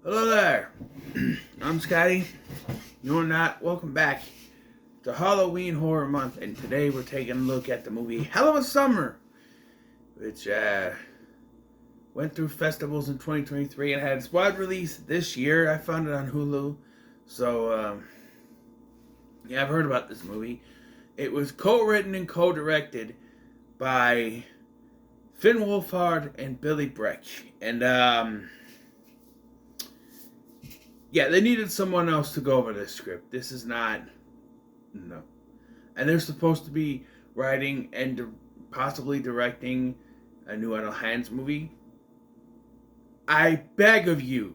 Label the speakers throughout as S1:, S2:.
S1: Hello there. I'm Scotty. You're not. Welcome back to Halloween Horror Month, and today we're taking a look at the movie Hell of a Summer, which went through festivals in 2023 and had its wide release this year. I found it on Hulu, so yeah, I've heard about this movie. It was co-written and co-directed by Finn Wolfhard and Billy Breck, and yeah, they needed someone else to go over this script. This is not. No. And they're supposed to be writing and possibly directing a new Idle Hands movie. I beg of you,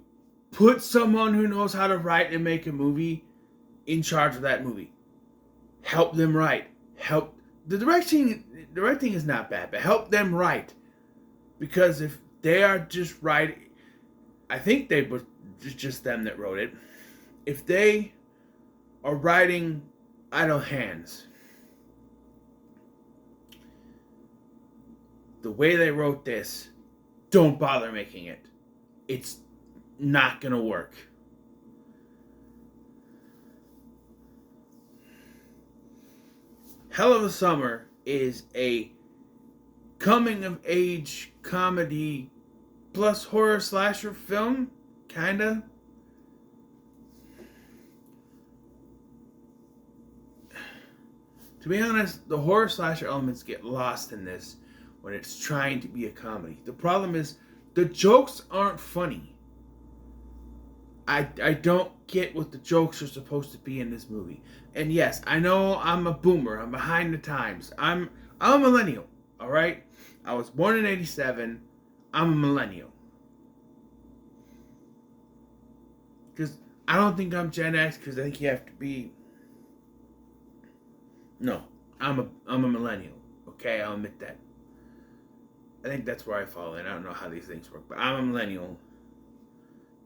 S1: put someone who knows how to write and make a movie in charge of that movie. Help them write. Help. The directing is not bad, but help them write. Because if they are just writing, I think they were just them that wrote it. If they are writing Idle Hands, the way they wrote this, don't bother making it. It's not gonna work. Hell of a Summer is a coming of age comedy plus horror slasher film, kinda. To be honest, the horror slasher elements get lost in this when it's trying to be a comedy. The problem is the jokes aren't funny. I don't get what the jokes are supposed to be in this movie. And yes, I know I'm a boomer. I'm behind the times. I'm a millennial, all right? I was born in 87. I'm a millennial. Cuz I don't think I'm Gen X cuz I think you have to be. No, I'm a millennial. Okay, I'll admit that. I think that's where I fall in. I don't know how these things work, but I'm a millennial.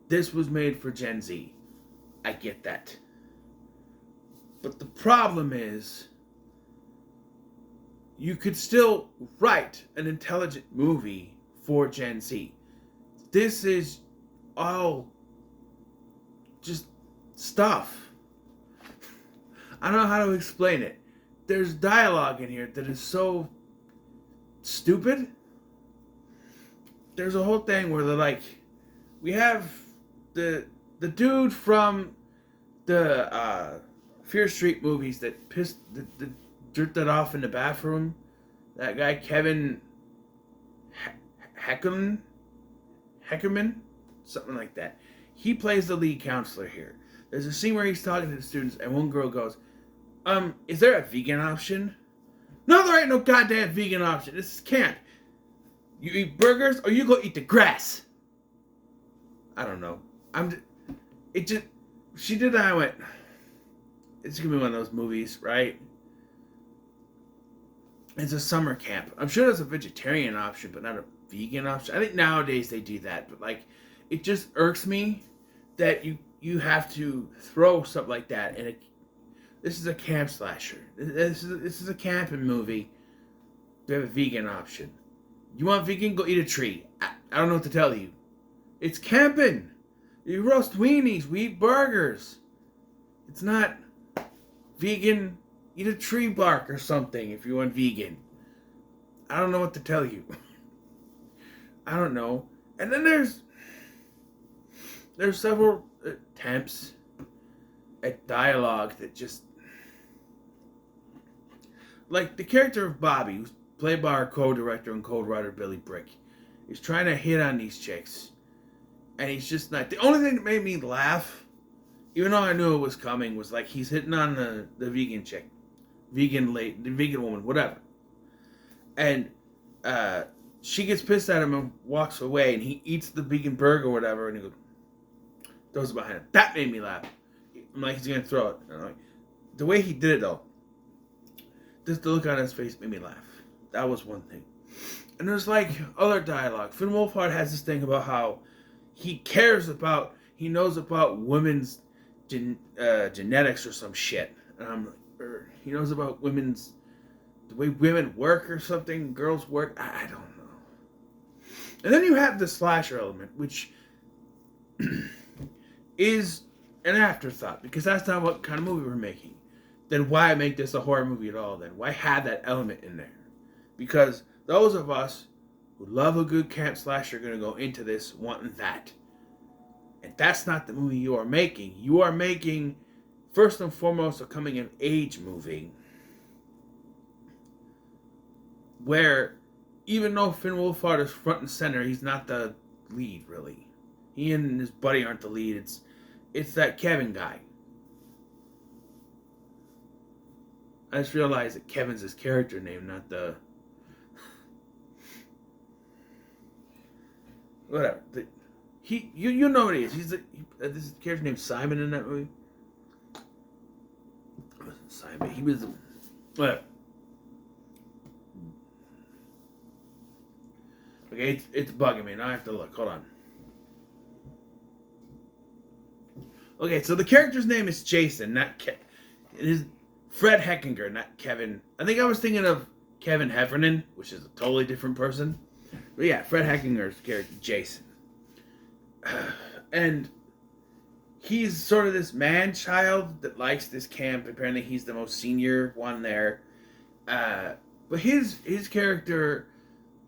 S1: This was made for Gen Z. I get that. But the problem is, you could still write an intelligent movie for Gen Z. This is all just stuff. I don't know how to explain it. There's dialogue in here that is so stupid. There's a whole thing where they're like, we have the dude from the Fear Street movies that pissed the jerked off in the bathroom. That guy Kevin Heckerman, something like that. He plays the lead counselor here. There's a scene where he's talking to the students, and one girl goes, is there a vegan option? No, there ain't no goddamn vegan option. This is camp. You eat burgers or you go eat the grass. I don't know. She did that. I went, it's gonna be one of those movies, right? It's a summer camp. I'm sure there's a vegetarian option, but not a vegan option. I think nowadays they do that, but like, it just irks me that you have to throw stuff like that in a. This is a camp slasher. This is a camping movie. We have a vegan option. You want vegan? Go eat a tree. I don't know what to tell you. It's camping. You roast weenies. We eat burgers. It's not vegan. Eat a tree bark or something if you want vegan. I don't know what to tell you. I don't know. And then there's several attempts at dialogue that just, like the character of Bobby, who's played by our co-director and co-writer Billy Brick, is trying to hit on these chicks, and he's just not. The only thing that made me laugh, even though I knew it was coming, was like he's hitting on the vegan chick, the vegan woman, whatever, and she gets pissed at him and walks away, and he eats the vegan burger or whatever, and he goes, throws it behind him. That made me laugh. I'm like, he's gonna throw it. And I'm like, the way he did it though, just the look on his face made me laugh. That was one thing. And there's like other dialogue. Finn Wolfhard has this thing about how he knows about women's genetics or some shit. And he knows about the way women work or something, girls work. I don't know. And then you have the slasher element, which is an afterthought, because that's not what kind of movie we're making. Then why make this a horror movie at all then? Why have that element in there? Because those of us who love a good camp slasher are going to go into this wanting that. And that's not the movie you are making. You are making, first and foremost, a coming-of-age movie where, even though Finn Wolfhard is front and center, he's not the lead, really. He and his buddy aren't the lead. It's that Kevin guy. I just realized that Kevin's his character name, not the... Whatever. You know what he is. This character named Simon in that movie. It wasn't Simon. He was... Whatever. Okay, it's bugging me. Now I have to look. Hold on. Okay, so the character's name is Jason, not it is Fred Heckinger, not Kevin. I think I was thinking of Kevin Heffernan, which is a totally different person. But yeah, Fred Heckinger's character, Jason. And he's sort of this man-child that likes this camp. Apparently he's the most senior one there. But his character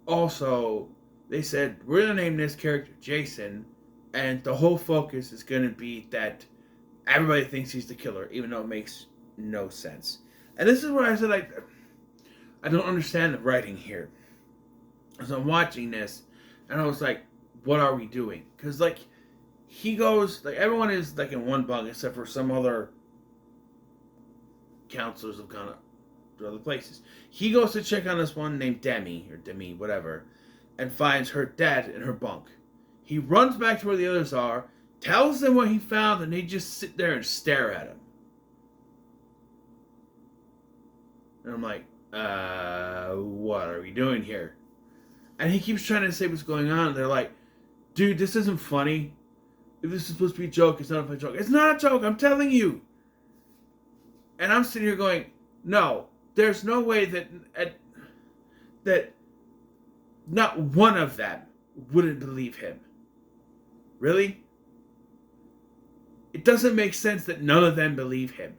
S1: also, they said, we're going to name this character Jason, and the whole focus is going to be that everybody thinks he's the killer, even though it makes no sense. And this is where I said, I don't understand the writing here. As I'm watching this, and I was like, what are we doing? Because, he goes, everyone is, in one bunk, except for some other counselors have gone up to other places. He goes to check on this one named Demi, whatever, and finds her dead in her bunk. He runs back to where the others are, tells them what he found, and they just sit there and stare at him. And I'm like, what are we doing here? And he keeps trying to say what's going on, and they're like, dude, this isn't funny. If this is supposed to be a joke, it's not a joke. It's not a joke, I'm telling you. And I'm sitting here going, no, there's no way that not one of them wouldn't believe him. Really? It doesn't make sense that none of them believe him.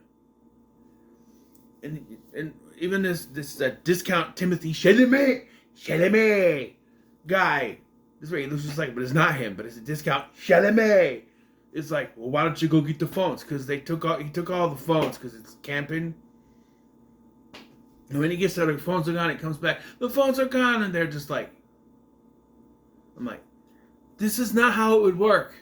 S1: And even this discount Timothy Chalamet guy, this is what he looks just like, but it's not him, but it's a discount Chalamet. It's like, well, why don't you go get the phones? Because he took all the phones because it's camping. And when he gets there, the phones are gone. He comes back, the phones are gone, and they're just like, I'm like, this is not how it would work.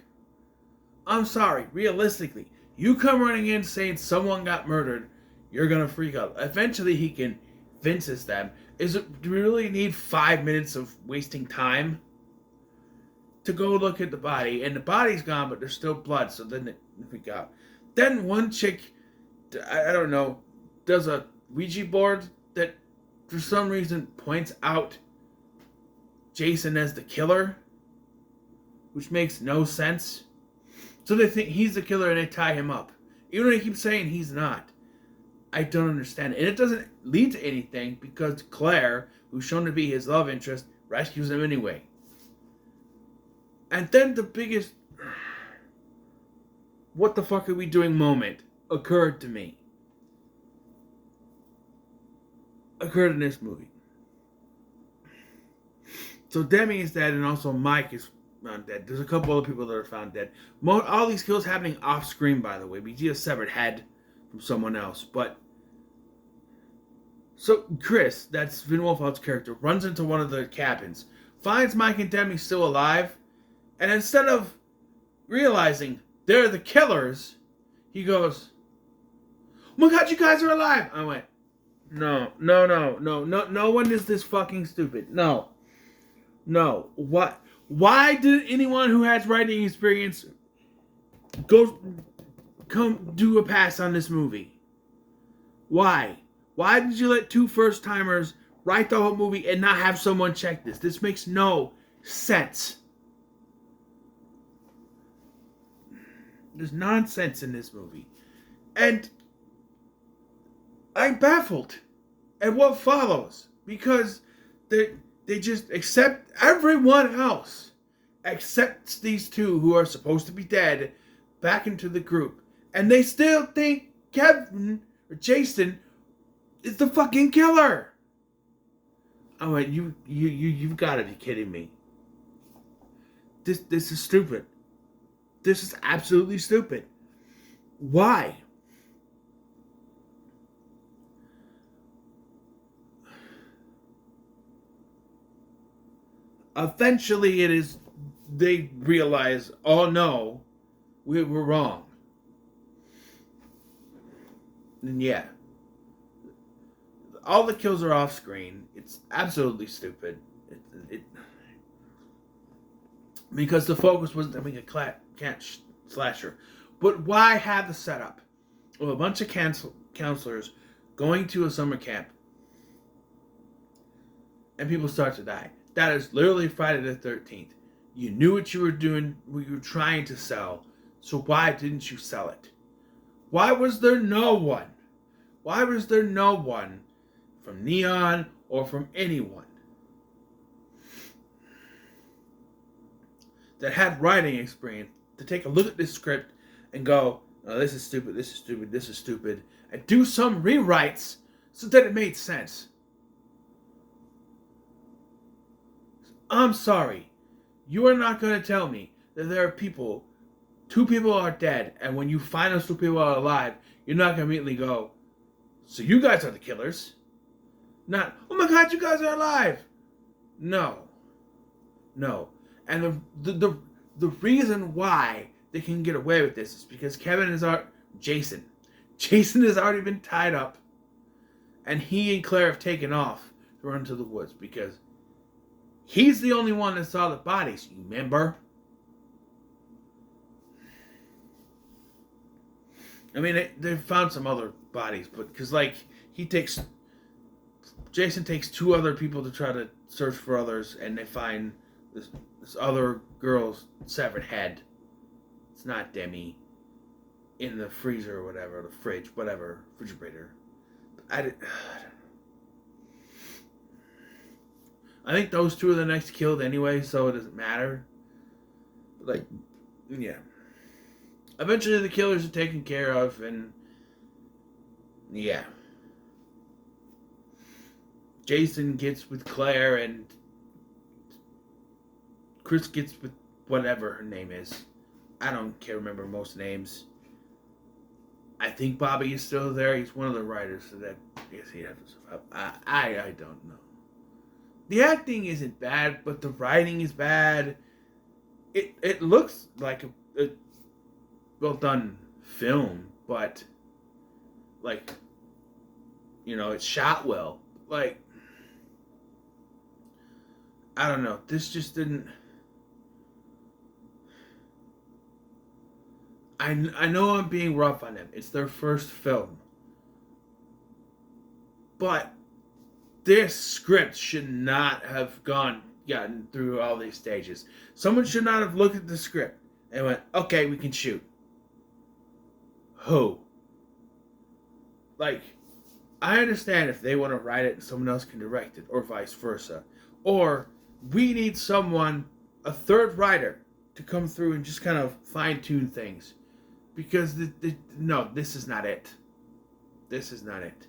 S1: I'm sorry. Realistically, you come running in saying someone got murdered, you're gonna freak out. Eventually, he convinces them. Do we really need 5 minutes of wasting time to go look at the body? And the body's gone, but there's still blood. So then they freak out. Then one chick, I don't know, does a Ouija board that for some reason points out Jason as the killer, which makes no sense. So they think he's the killer and they tie him up, even though they keep saying he's not. I don't understand it. And it doesn't lead to anything because Claire, who's shown to be his love interest, rescues him anyway. And then the biggest what the fuck are we doing moment occurred to me. Occurred in this movie. So Demi is dead, and also Mike is found dead. There's a couple other people that are found dead. All these kills happening off screen, by the way. We see a severed head from someone else. But so Chris, that's Finn Wolfhard's character, runs into one of the cabins, finds Mike and Demi still alive, and instead of realizing they're the killers, he goes, "Oh my God, you guys are alive!" I went, No one is this fucking stupid. No. What? Why did anyone who has writing experience come do a pass on this movie? Why? Why did you let two first-timers write the whole movie and not have someone check this? This makes no sense. There's nonsense in this movie. And I'm baffled at what follows, because they just accept everyone else except these two who are supposed to be dead back into the group, and they still think Kevin or Jason is the fucking killer. I went, you've got to be kidding me. This is stupid. This is absolutely stupid. Why? Eventually, they realize, oh no, we were wrong. And yeah, all the kills are off screen. It's absolutely stupid. Because the focus wasn't having a cat slasher. But why have the setup of a bunch of counselors going to a summer camp and people start to die? That is literally Friday the 13th. You knew what you were doing, what you were trying to sell, so why didn't you sell it? Why was there no one? Why was there no one from Neon or from anyone that had writing experience to take a look at this script and go, oh, this is stupid, this is stupid, this is stupid, and do some rewrites so that it made sense? I'm sorry. You are not going to tell me that there are people, 2 people are dead, and when you find those 2 people are alive, you're not going to immediately go, so you guys are the killers. Not, oh my god, you guys are alive. No. And the reason why they can get away with this is because Jason has already been tied up, and he and Claire have taken off to run to the woods because he's the only one that saw the bodies, you remember? I mean, they found some other bodies, but because, Jason takes 2 other people to try to search for others, and they find this other girl's severed head. It's not Demi. In the freezer or whatever, the fridge, whatever, refrigerator. I think those 2 are the next killed anyway, so it doesn't matter. Yeah. Eventually the killers are taken care of, and yeah. Jason gets with Claire, and Chris gets with whatever her name is. I don't remember most names. I think Bobby is still there. He's one of the writers, so that yes, he has to survive. I don't know. The acting isn't bad, but the writing is bad. It looks like a well done film, but it's shot well. I don't know. This just didn't. I know I'm being rough on them. It's their first film. But this script should not have gotten through all these stages. Someone should not have looked at the script and went, okay, we can shoot. Who? I understand if they want to write it and someone else can direct it, or vice versa. Or we need a third writer, to come through and just kind of fine-tune things. Because, no, this is not it. This is not it.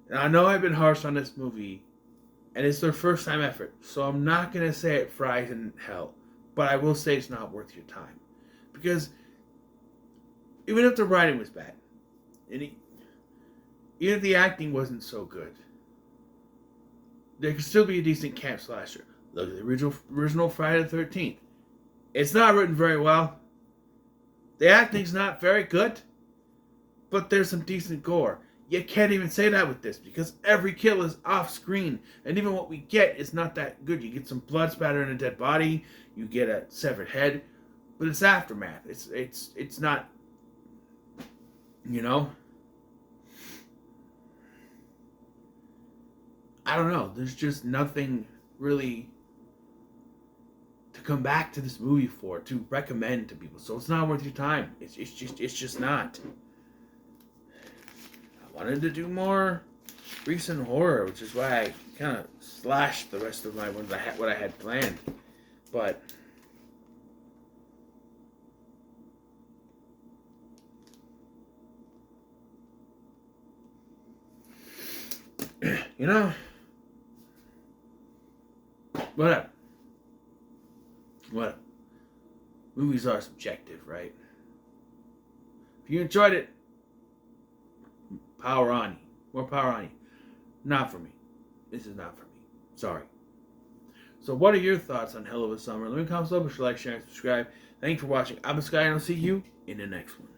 S1: And I know I've been harsh on this movie, and it's their first time effort, so I'm not going to say it fries in hell. But I will say it's not worth your time. Because even if the writing was bad, and even if the acting wasn't so good, there could still be a decent camp slasher. Look at the original Friday the 13th. It's not written very well. The acting's not very good, but there's some decent gore. You can't even say that with this, because every kill is off screen, and even what we get is not that good. You get some blood spatter in a dead body, you get a severed head, but it's aftermath. It's not, I don't know. There's just nothing really to come back to this movie for, to recommend to people. So it's not worth your time. It's just not. I wanted to do more recent horror, which is why I kind of slashed the rest of my ones what I had planned. But You know, whatever. Whatever. Movies are subjective, right? If you enjoyed it, power on you. More power on you. Not for me. This is not for me. Sorry. So what are your thoughts on Hell of a Summer? Let me comment below. Be sure to like, share, and subscribe. Thanks for watching. I'm Sky, and I'll see you in the next one.